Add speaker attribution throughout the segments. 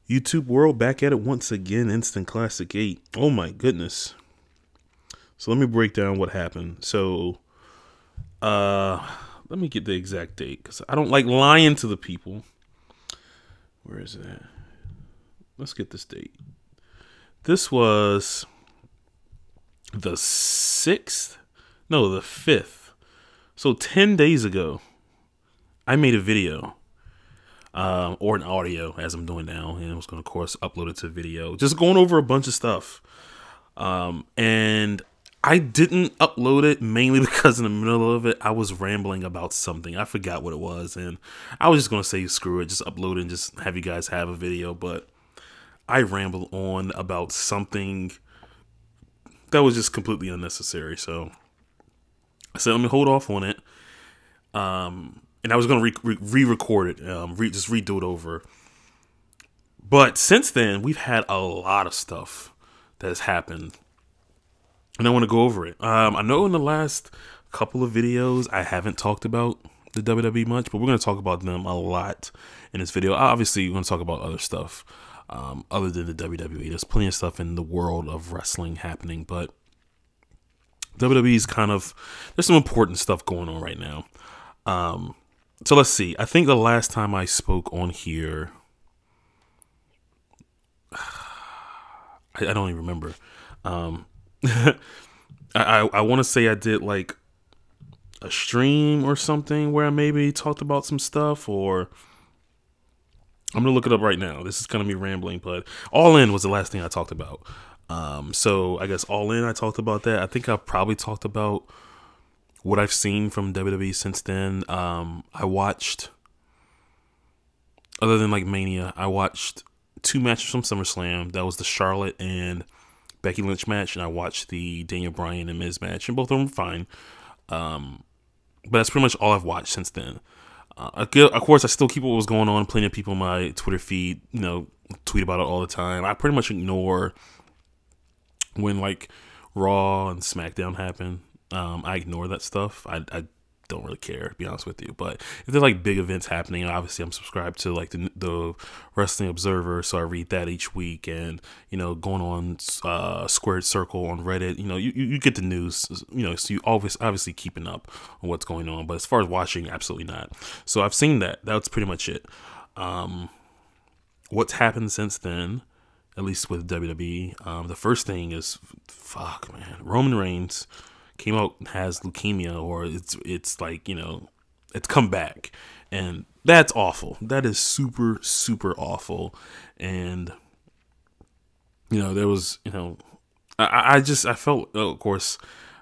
Speaker 1: YouTube world back at it once again. Instant Classic 8. Oh my goodness. So let me break down what happened. So, let me get the exact date because I don't like lying to the people. Where is it at? Let's get this date. This was the 6th? No, the 5th. So 10 days ago, I made a video. Or an audio as I'm doing now, and I was going to, of course, upload it to video. Just going over a bunch of stuff. And I didn't upload it mainly because in the middle of it, I was rambling about something. I forgot what it was, and I was just going to say, screw it, just upload it and just have you guys have a video. But I rambled on about something that was just completely unnecessary. So I said, let me hold off on it. And I was going to re-record it, just redo it over. But since then, we've had a lot of stuff that has happened. And I want to go over it. I know in the last couple of videos, I haven't talked about the WWE much, but we're going to talk about them a lot in this video. Obviously, we're going to talk about other stuff other than the WWE. There's plenty of stuff in the world of wrestling happening, but WWE's kind of, there's some important stuff going on right now. So let's see. I think the last time I spoke on here, I don't even remember. I want to say I did like a stream or something where I maybe talked about some stuff, or I'm gonna look it up right now. This is gonna be rambling, but All In was the last thing I talked about. So I guess All In, I talked about that. I think I probably talked about what I've seen from WWE since then. I watched, other than like Mania, I watched 2 matches from SummerSlam. That was the Charlotte and Becky Lynch match, and I watched the Daniel Bryan and Miz match, and both of them were fine. But that's pretty much all I've watched since then. Of course, I still keep what was going on. Plenty of people in my Twitter feed, tweet about it all the time. I pretty much ignore when like Raw and SmackDown happen. I ignore that stuff. I don't really care, to be honest with you. But if there's like big events happening, obviously I'm subscribed to like the Wrestling Observer, so I read that each week. And going on Squared Circle on Reddit, you get the news, so you always obviously keeping up on what's going on. But as far as watching, absolutely not. So I've seen that. That's pretty much it. What's happened since then, at least with WWE, the first thing is, Roman Reigns came out and has leukemia, or it's like, it's come back, and that's awful. That is super, super awful. And there was, I felt, of course,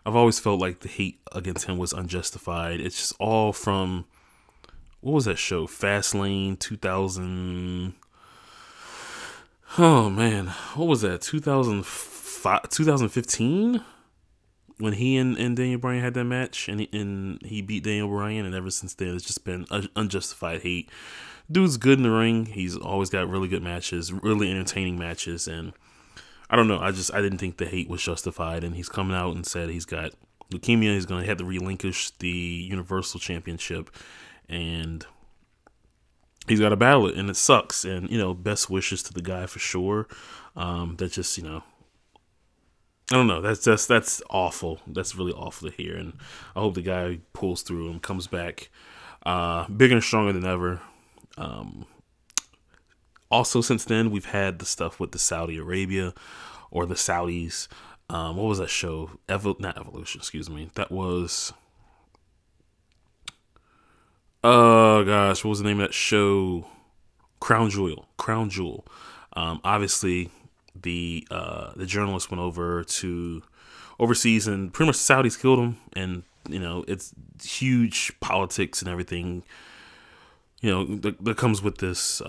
Speaker 1: I've always felt like the hate against him was unjustified. It's just all from, what was that show, Fastlane 2000? Oh man, what was that, 2005, 2015? When he and Daniel Bryan had that match, and he beat Daniel Bryan, and ever since then, it's just been unjustified hate. Dude's good in the ring. He's always got really good matches, really entertaining matches, and I don't know. I didn't think the hate was justified, and he's coming out and said he's got leukemia. He's going to have to relinquish the Universal Championship, and he's got to battle it, and it sucks. And best wishes to the guy for sure. That just I don't know. That's awful. That's really awful to hear, and I hope the guy pulls through and comes back bigger and stronger than ever. Also, since then, we've had the stuff with the Saudi Arabia, or the Saudis. What was that show? Not Evolution. Excuse me. That was. Oh gosh, what was the name of that show? Crown Jewel. Crown Jewel. Obviously, the journalist went over to overseas, and pretty much the Saudis killed him, and it's huge politics and everything that comes with this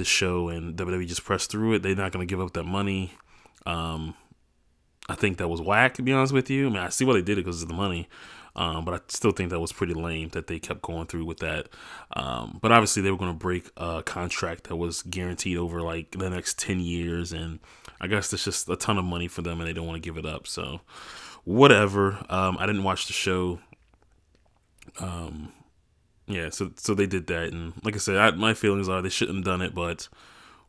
Speaker 1: show, and WWE just pressed through it. They're not going to give up that money. I think that was whack, to be honest with you. I mean, I see why they did it because of the money, but I still think that was pretty lame that they kept going through with that. But obviously they were going to break a contract that was guaranteed over like the next 10 years, and I guess there's just a ton of money for them, and they don't want to give it up. So whatever. I didn't watch the show. Yeah, so they did that, and like I said, my feelings are they shouldn't have done it, but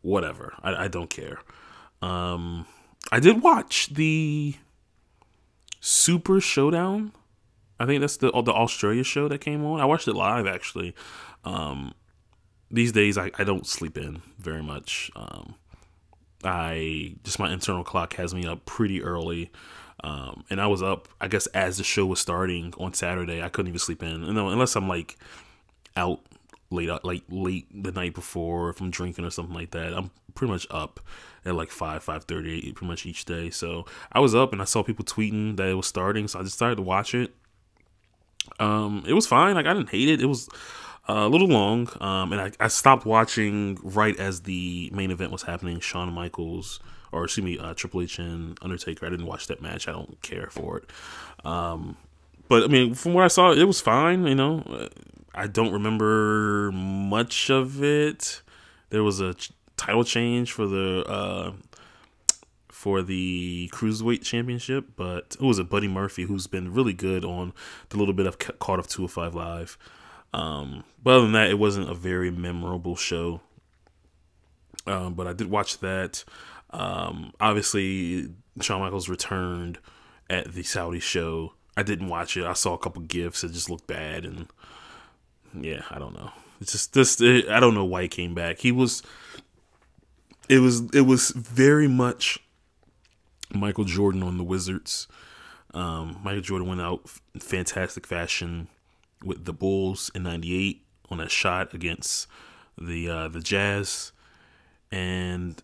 Speaker 1: whatever. I don't care. I did watch the Super Showdown. I think that's the Australia show that came on. I watched it live, actually. These days, I don't sleep in very much. My internal clock has me up pretty early. And I was up, I guess, as the show was starting on Saturday. I couldn't even sleep in, unless I'm like out late the night before, if I'm drinking or something like that. I'm pretty much up at like 5:30 pretty much each day. So I was up and I saw people tweeting that it was starting, so I just started to watch it. It was fine. Like, I didn't hate it. It was a little long, and I stopped watching right as the main event was happening. Triple H and Undertaker. I didn't watch that match. I don't care for it. But I mean, from what I saw, it was fine. I don't remember much of it. There was a title change for the Cruiserweight Championship, but it was a Buddy Murphy, who's been really good on the little bit of caught of 205 Live. But other than that, it wasn't a very memorable show. But I did watch that. Obviously, Shawn Michaels returned at the Saudi show. I didn't watch it. I saw a couple GIFs. It just looked bad, and yeah, I don't know. It's just this. I don't know why he came back. It was very much Michael Jordan on the Wizards. Michael Jordan went out in fantastic fashion with the Bulls in '98 on that shot against the Jazz, and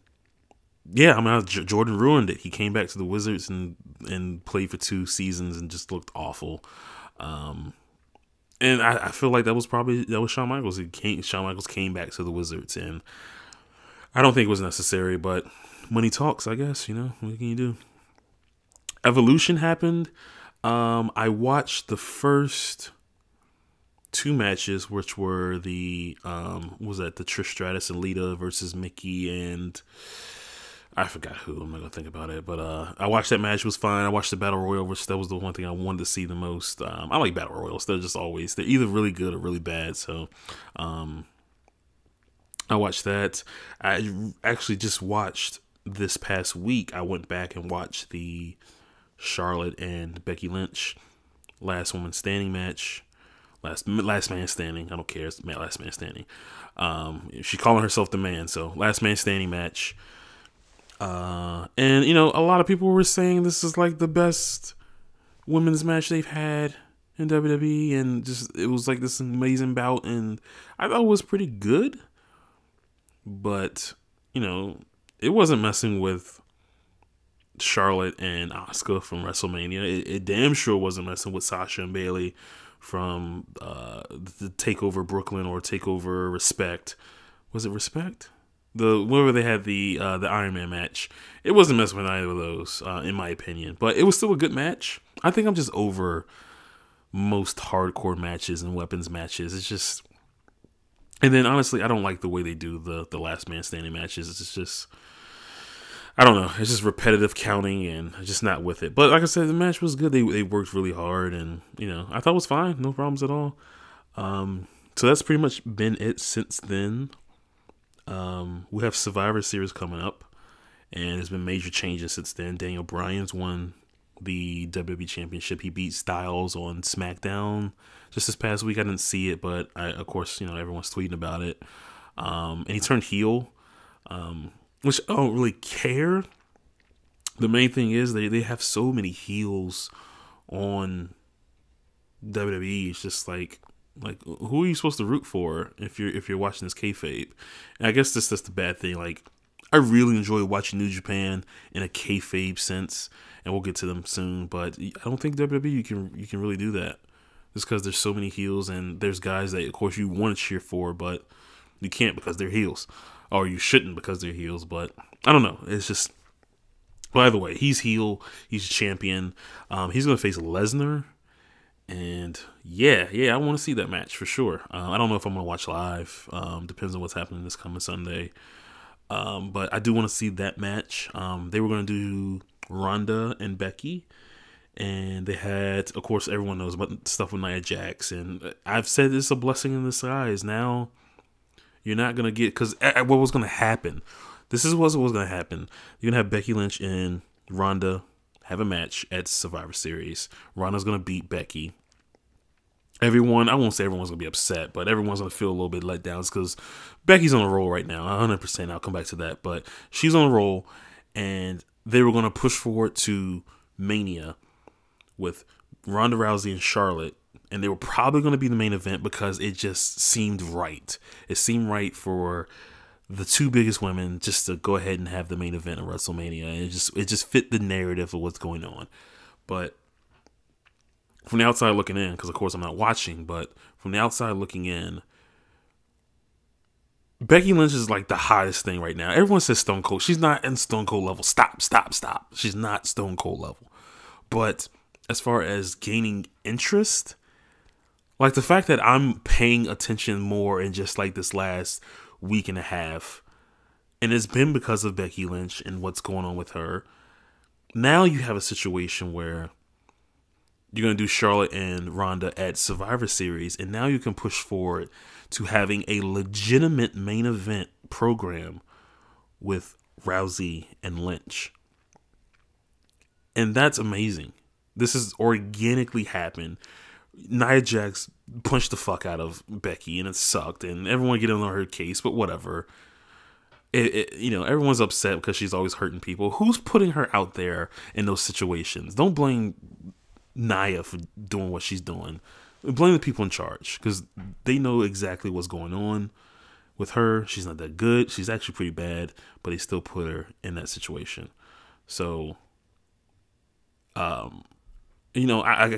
Speaker 1: yeah, I mean, Jordan ruined it. He came back to the Wizards and played for 2 seasons and just looked awful. And I feel like that was Shawn Michaels. Shawn Michaels came back to the Wizards, and I don't think it was necessary, but money talks, I guess. What can you do? Evolution happened. I watched the first 2 matches, which were the Trish Stratus and Lita versus Mickey and I forgot who. I'm not gonna think about it, but I watched that match. It was fine. I watched the Battle Royal, which that was the one thing I wanted to see the most. I like Battle Royals. They're either really good or really bad. So I watched that. I actually just watched this past week. I went back and watched the Charlotte and Becky Lynch Last Woman Standing match. Last man standing. I don't care. It's last man standing. She's calling herself the man, so last man standing match. And a lot of people were saying this is like the best women's match they've had in WWE, and just it was like this amazing bout, and I thought it was pretty good, but it wasn't messing with Charlotte and Asuka from WrestleMania. It damn sure wasn't messing with Sasha and Bayley from the Takeover Brooklyn or Takeover Respect. Was it Respect? Wherever they had the Iron Man match. It wasn't messing with either of those, in my opinion. But it was still a good match. I think I'm just over most hardcore matches and weapons matches. It's just... And then, honestly, I don't like the way they do the last man standing matches. It's just... I don't know. It's just repetitive counting, and I'm just not with it. But like I said, the match was good. They worked really hard, and, I thought it was fine. No problems at all. So that's pretty much been it since then. We have Survivor Series coming up, and there's been major changes since then. Daniel Bryan's won the WWE Championship. He beat Styles on SmackDown just this past week. I didn't see it, but of course, everyone's tweeting about it. And he turned heel, which I don't really care. The main thing is they have so many heels on WWE. It's just like who are you supposed to root for if you're watching this kayfabe? And I guess that's the bad thing. Like, I really enjoy watching New Japan in a kayfabe sense, and we'll get to them soon. But I don't think WWE you can really do that, just because there's so many heels, and there's guys that of course you want to cheer for, but you can't because they're heels, or you shouldn't because they're heels. But I don't know. It's just. By the way, he's heel. He's champion. He's gonna face Lesnar. And yeah, I want to see that match for sure. I don't know if I'm going to watch live. Depends on what's happening this coming Sunday. But I do want to see that match. They were going to do Ronda and Becky. And they had, of course, everyone knows about stuff with Nia Jax. And I've said it's a blessing in disguise. Now, You're not gonna get, because what was gonna happen? This is what was gonna happen. You're gonna have Becky Lynch and Ronda have a match at Survivor Series. Ronda's gonna beat Becky. Everyone, I won't say everyone's gonna be upset, but everyone's gonna feel a little bit let down because Becky's on a roll right now. 100%. I'll come back to that, but she's on a roll, and they were gonna push forward to Mania with Ronda Rousey and Charlotte, and they were probably gonna be the main event because it just seemed right. It seemed right for the two biggest women just to go ahead and have the main event of WrestleMania, and it just fit the narrative of what's going on. But from the outside looking in, because of course I'm not watching, but from the outside looking in, Becky Lynch is like the hottest thing right now. Everyone says Stone Cold. She's not in Stone Cold level. Stop. She's not Stone Cold level. But as far as gaining interest, like the fact that I'm paying attention more in just like this last week and a half, and it's been because of Becky Lynch and what's going on with her. Now you have a situation where you're going to do Charlotte and Ronda at Survivor Series, and now you can push forward to having a legitimate main event program with Rousey and Lynch. And that's amazing. This has organically happened. Nia Jax punched the fuck out of Becky, and it sucked, and everyone getting on her case, but whatever. Everyone's upset because she's always hurting people. Who's putting her out there in those situations? Don't blame Nia for doing what she's doing. Blame the people in charge, because they know exactly what's going on with her. She's not that good. She's actually pretty bad, but they still put her in that situation. So, I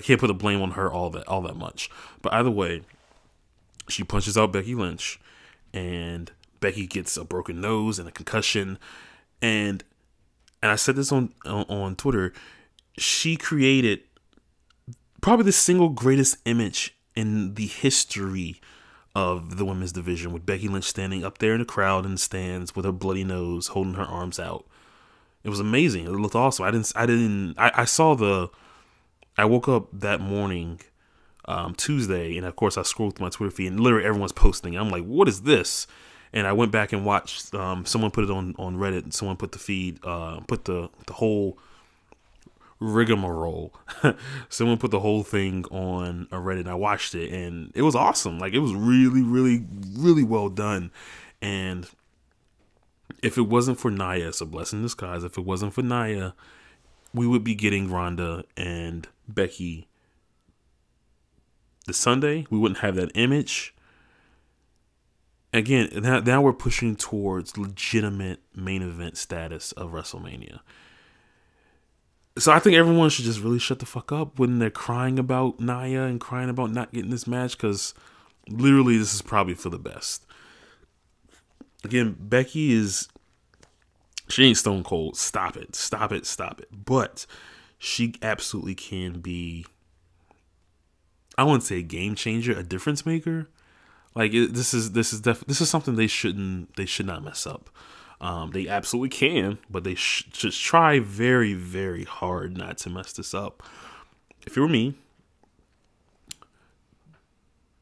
Speaker 1: can't put the blame on her all that much. But either way, she punches out Becky Lynch, and Becky gets a broken nose and a concussion, and I said this on Twitter. She created probably the single greatest image in the history of the women's division, with Becky Lynch standing up there in the crowd in the stands with her bloody nose, holding her arms out. It was amazing. It looked awesome. I woke up that morning, Tuesday, and of course I scrolled through my Twitter feed, and literally everyone's posting. I'm like, what is this? And I went back and watched. Someone put it on Reddit. Someone put the feed, put the whole rigmarole. Someone put the whole thing on Reddit, and I watched it, and it was awesome. Like, it was really, really, really well done. And if it wasn't for Nia, it's a blessing in disguise. If it wasn't for Nia, we would be getting Ronda and Becky this Sunday. We wouldn't have that image. Again, now we're pushing towards legitimate main event status of WrestleMania. So I think everyone should just really shut the fuck up when they're crying about Nia and crying about not getting this match, because literally this is probably for the best. Again, Becky she ain't Stone Cold. Stop it. But she absolutely can be, I wouldn't say a game changer, a difference maker. Like, this is something they should not mess up. They absolutely can, but they should try very, very hard not to mess this up. If it were me,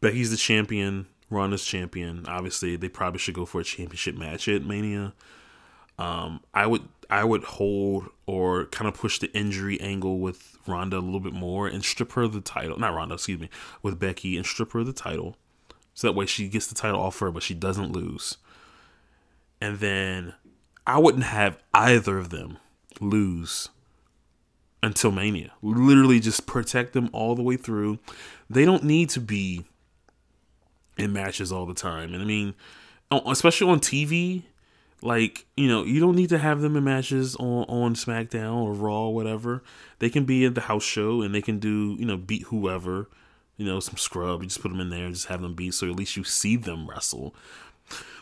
Speaker 1: Becky's the champion, Ronda's champion. Obviously, they probably should go for a championship match at Mania. I would hold or kind of push the injury angle with Ronda a little bit more and strip her of the title. Not Ronda, excuse me, with Becky, and strip her of the title. So that way she gets the title off her, but she doesn't lose. And then I wouldn't have either of them lose until Mania. Literally just protect them all the way through. They don't need to be in matches all the time. And I mean, especially on TV, like, you don't need to have them in matches on SmackDown or Raw or whatever. They can be at the house show and they can do, beat whoever, some scrub. You just put them in there and just have them beat, so at least you see them wrestle.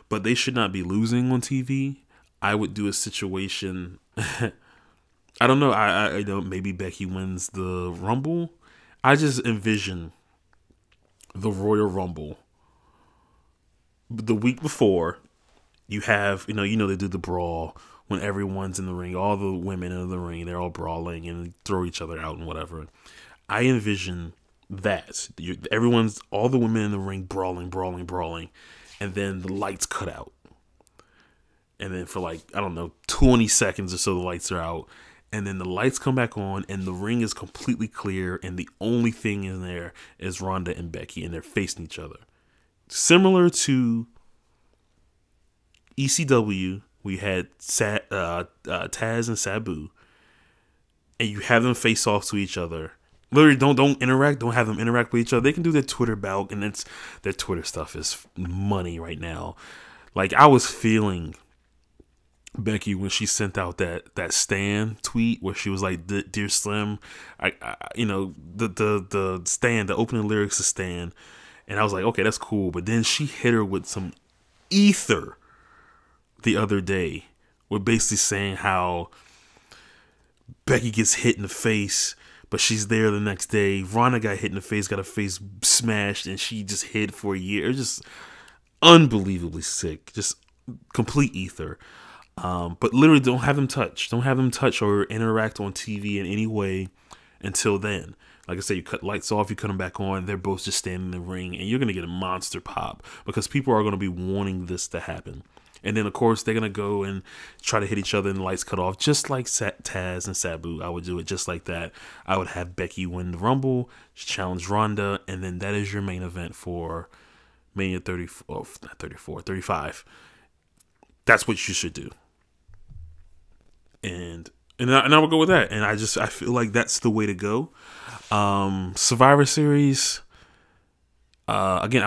Speaker 1: But they should not be losing on TV. I would do a situation. I don't know. I know maybe Becky wins the Rumble. I just envision the Royal Rumble the week before. You have, they do the brawl when everyone's in the ring. All the women in the ring, they're all brawling and throw each other out and whatever. I envision that. All the women in the ring brawling. and then the lights cut out. And then for like, I don't know, 20 seconds or so, the lights are out. And then the lights come back on and the ring is completely clear. And the only thing in there is Ronda and Becky, and they're facing each other. Similar to ECW, we had Taz and Sabu. And you have them face off to each other. Literally, don't interact. Don't have them interact with each other. They can do their Twitter bout, and their Twitter stuff is money right now. Like, I was feeling Becky when she sent out that Stan tweet where she was like, "Dear Slim, the Stan, the opening lyrics of Stan," and I was like, okay, that's cool. But then she hit her with some ether the other day, with basically saying how Becky gets hit in the face, but she's there the next day. Ronda got hit in the face, got her face smashed, and she just hid for a year. Just unbelievably sick, just complete ether. But literally, don't have them touch. Don't have them touch or interact on TV in any way until then. Like I said, you cut lights off, you cut them back on. They're both just standing in the ring, and you're going to get a monster pop because people are going to be wanting this to happen. And then, of course, they're going to go and try to hit each other and the lights cut off, just like Taz and Sabu. I would do it just like that. I would have Becky win the Rumble, challenge Ronda, and then that is your main event for Mania 35. That's what you should do. And I would go with that. And I feel like that's the way to go. Survivor Series. Again, I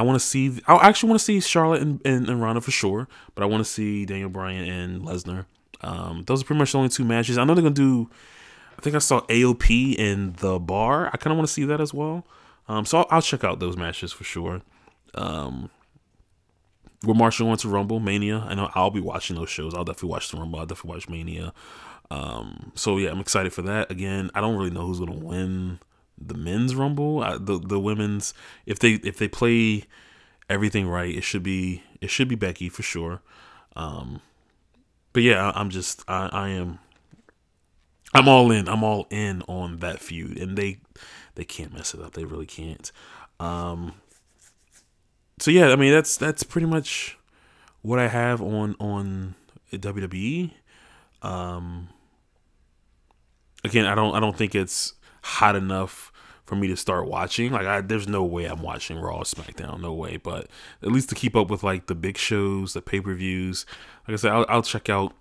Speaker 1: actually want to see Charlotte and Ronda for sure, but I want to see Daniel Bryan and Lesnar. Those are pretty much the only two matches. I know they're going to do, I think I saw AOP in the bar. I kind of want to see that as well. So I'll check out those matches for sure. We're marching on to Rumble, Mania. I know I'll be watching those shows. I'll definitely watch the Rumble. I'll definitely watch Mania. So yeah, I'm excited for that. Again, I don't really know who's going to win the men's Rumble. The women's, if they play everything right, it should be Becky for sure. But yeah, I'm all in. I'm all in on that feud, and they can't mess it up. They really can't. So yeah, I mean that's pretty much what I have on WWE. Again, I don't think it's hot enough for me to start watching. Like, there's no way I'm watching Raw or SmackDown, no way. But at least to keep up with like the big shows, the pay-per-views. Like I said, I'll check out.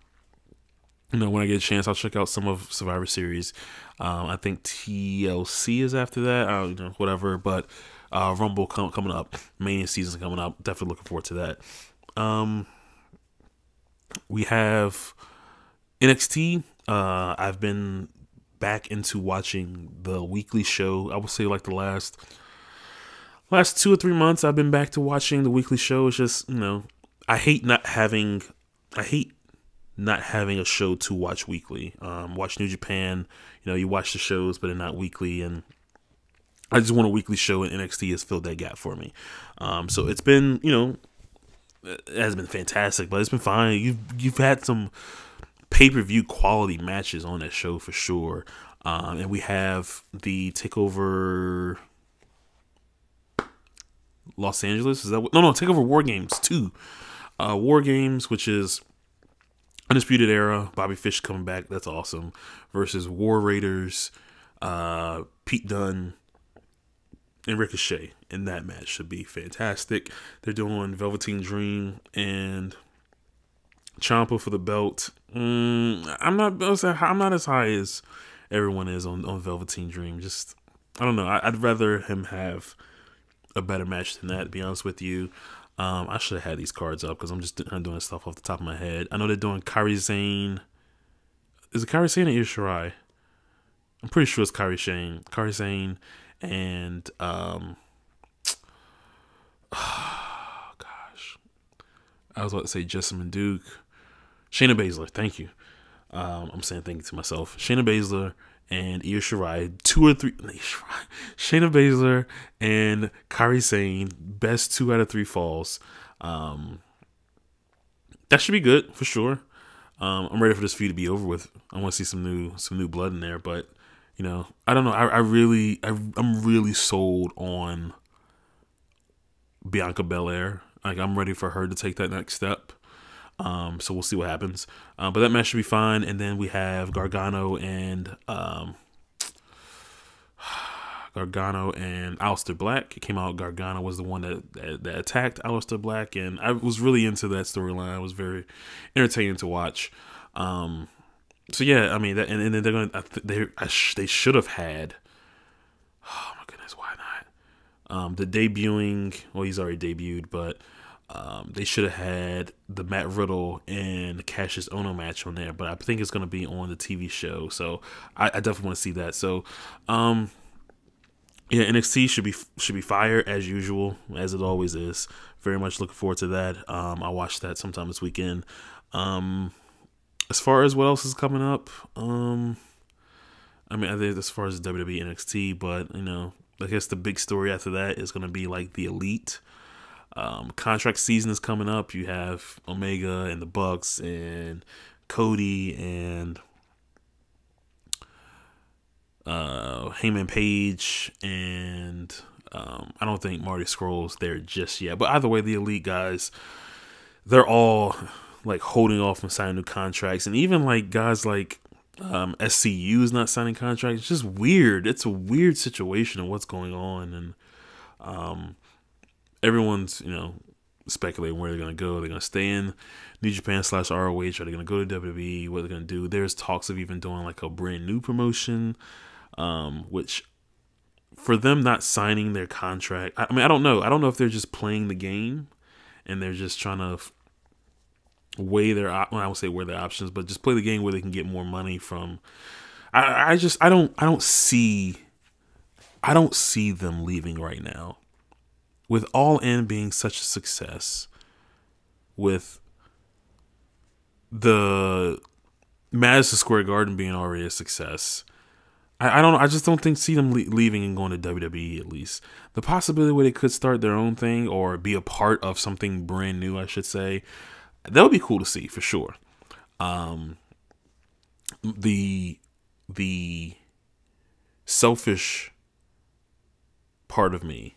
Speaker 1: When I get a chance, I'll check out some of Survivor Series. I think TLC is after that. Whatever. But Rumble coming up, Mania season coming up. Definitely looking forward to that. We have NXT. I've been back into watching the weekly show. I would say like the last 2 or 3 months, I've been back to watching the weekly show. It's just, I hate not having a show to watch weekly. Watch New Japan, you watch the shows, but they're not weekly, and I just want a weekly show, and NXT has filled that gap for me. So it's been, it has been fantastic, but it's been fine. You've had some pay-per-view quality matches on that show for sure. And we have the TakeOver Los Angeles. Is that what? No, TakeOver War Games 2. War Games, which is Undisputed Era, Bobby Fish coming back. That's awesome. Versus War Raiders, Pete Dunne, and Ricochet. And that match should be fantastic. They're doing Velveteen Dream and Ciampa for the belt. I'm not as high as everyone is on Velveteen Dream. Just, I don't know. I'd rather him have a better match than that, to be honest with you. I should have had these cards up because I'm doing stuff off the top of my head. I know they're doing Kairi Sane. Is it Kairi Sane or Io Shirai? I'm pretty sure it's Kairi Sane and gosh, I was about to say Jessamine Duke. Shayna Baszler, thank you. I'm saying thank you to myself. Shayna Baszler and Io Shirai, 2 or 3. Shayna Baszler and Kairi Sane, best 2 out of 3 falls. That should be good for sure. I'm ready for this feud to be over with. I want to see some new blood in there, but I don't know. I'm really sold on Bianca Belair. Like, I'm ready for her to take that next step. So we'll see what happens. But that match should be fine. And then we have Gargano and Aleister Black. It came out Gargano was the one that attacked Aleister Black, and I was really into that storyline. It was very entertaining to watch. So yeah, I mean, and then they're going. They should have had. Oh my goodness, why not? The debuting. Well, he's already debuted, but they should have had the Matt Riddle and Cassius Ohno match on there. But I think it's going to be on the TV show, so I definitely want to see that. So, yeah, NXT should be fire as usual, as it always is. Very much looking forward to that. I'll watch that sometime this weekend. As far as what else is coming up, I mean, I think as far as WWE NXT, but I guess the big story after that is going to be like the Elite. Contract season is coming up. You have Omega and the Bucks and Cody and Heyman Page, and I don't think Marty Scurll's there just yet. But either way, the Elite guys, they're all like holding off on signing new contracts, and even like guys like SCU is not signing contracts. It's just weird. It's a weird situation of what's going on, and everyone's speculating where they're gonna go. They're gonna stay in New Japan / ROH. Are they gonna go to WWE? What they're gonna do? There's talks of even doing like a brand new promotion, which for them not signing their contract. I mean, I don't know. I don't know if they're just playing the game and they're just trying to weigh their. Well, I won't say weigh their options, but just play the game where they can get more money from. I don't see them leaving right now. With All In being such a success, with the Madison Square Garden being already a success, I just don't see them leaving and going to WWE. At least the possibility where they could start their own thing or be a part of something brand new, I should say, that would be cool to see for sure. The selfish part of me,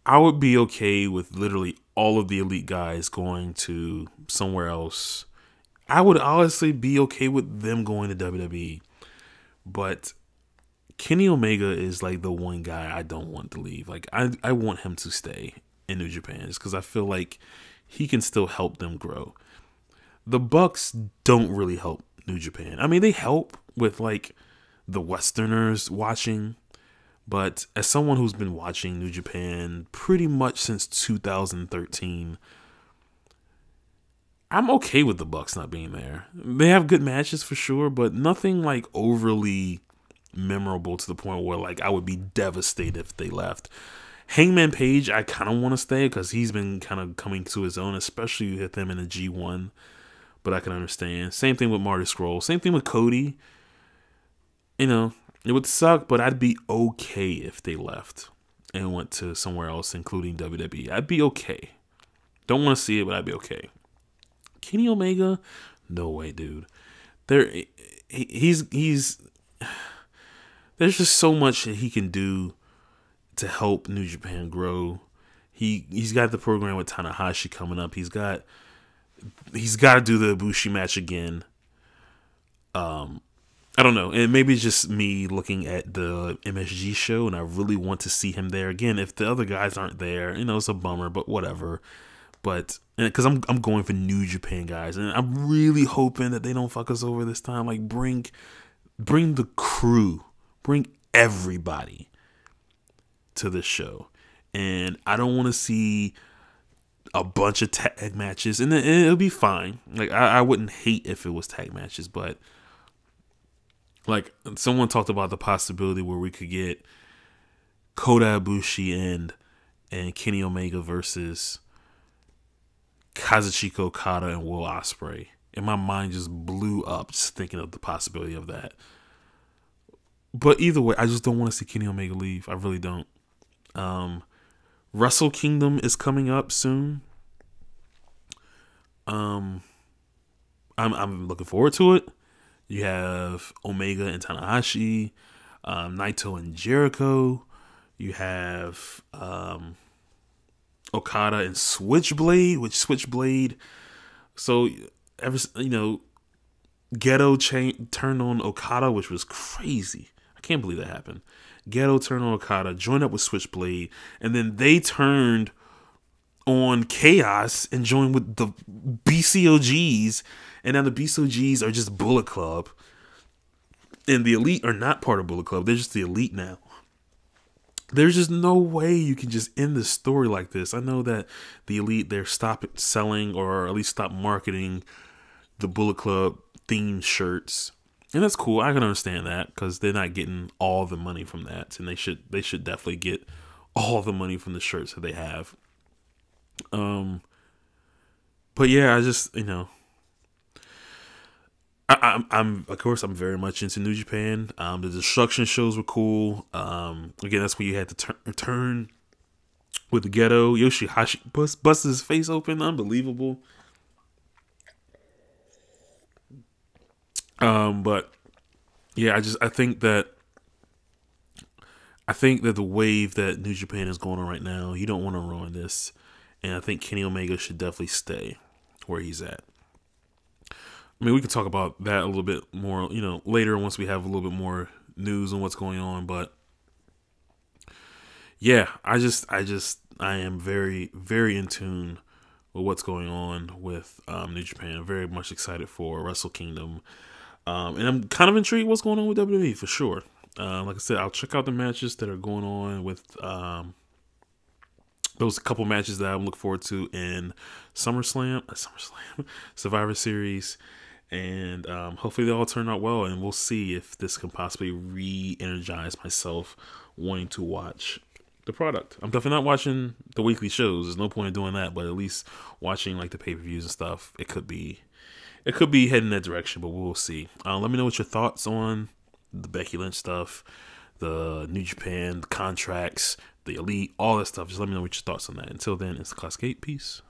Speaker 1: I would be okay with literally all of the Elite guys going to somewhere else. I would honestly be okay with them going to WWE. But Kenny Omega is like the one guy I don't want to leave. Like I want him to stay in New Japan because I feel like he can still help them grow. The Bucks don't really help New Japan. I mean, they help with like the Westerners watching. But as someone who's been watching New Japan pretty much since 2013, I'm okay with the Bucks not being there. They have good matches for sure, but nothing like overly memorable to the point where like I would be devastated if they left. Hangman Page, I kind of want to stay because he's been kind of coming to his own, especially with him in the G1. But I can understand. Same thing with Marty Scurll. Same thing with Cody. It would suck, but I'd be okay if they left and went to somewhere else, including WWE. I'd be okay. Don't want to see it, but I'd be okay. Kenny Omega, no way, dude. He's there's just so much that he can do to help New Japan grow. He's got the program with Tanahashi coming up. He's got to do the Ibushi match again. I don't know, and maybe it's just me looking at the MSG show, and I really want to see him there again. If the other guys aren't there, it's a bummer, but whatever. But because I'm going for New Japan guys, and I'm really hoping that they don't fuck us over this time. Like bring the crew, bring everybody to this show, and I don't want to see a bunch of tag matches, and it'll be fine. Like I wouldn't hate if it was tag matches, but. Like, someone talked about the possibility where we could get Kota Ibushi and Kenny Omega versus Kazuchika Okada and Will Ospreay. And my mind just blew up just thinking of the possibility of that. But either way, I just don't want to see Kenny Omega leave. I really don't. Wrestle Kingdom is coming up soon. I'm looking forward to it. You have Omega and Tanahashi, Naito and Jericho. You have Okada and Switchblade, so ever Ghetto turned on Okada, which was crazy. I can't believe that happened. Ghetto turned on Okada, joined up with Switchblade, and then they turned on Chaos and joined with the BCOGs, and now the BCOGs are just Bullet Club, and the Elite are not part of Bullet Club. They're just the Elite now. There's just no way you can just end this story like this. I know that the Elite, they're stopped selling, or at least stop marketing the Bullet Club themed shirts, and that's cool. I can understand that because they're not getting all the money from that, and they should definitely get all the money from the shirts that they have. But yeah, I just I'm of course I'm very much into New Japan. The Destruction shows were cool. Again, that's when you had to turn with the Ghetto. Yoshihashi busted his face open, unbelievable. But yeah, I think that the wave that New Japan is going on right now, you don't want to ruin this, and I think Kenny Omega should definitely stay where he's at. I mean, we can talk about that a little bit more, later once we have a little bit more news on what's going on. But yeah, I am very, very in tune with what's going on with New Japan. I'm very much excited for Wrestle Kingdom. And I'm kind of intrigued what's going on with WWE for sure. Like I said, I'll check out the matches that are going on with those couple matches that I'm looking forward to in SummerSlam, Survivor Series, and hopefully they all turn out well. And we'll see if this can possibly re-energize myself wanting to watch the product. I'm definitely not watching the weekly shows. There's no point in doing that, but at least watching like the pay-per-views and stuff, it could be heading that direction, but we'll see. Let me know what your thoughts on the Becky Lynch stuff, the New Japan, the contracts, the Elite, all that stuff. Just let me know what your thoughts on that. Until then, it's the Classic 8. Peace.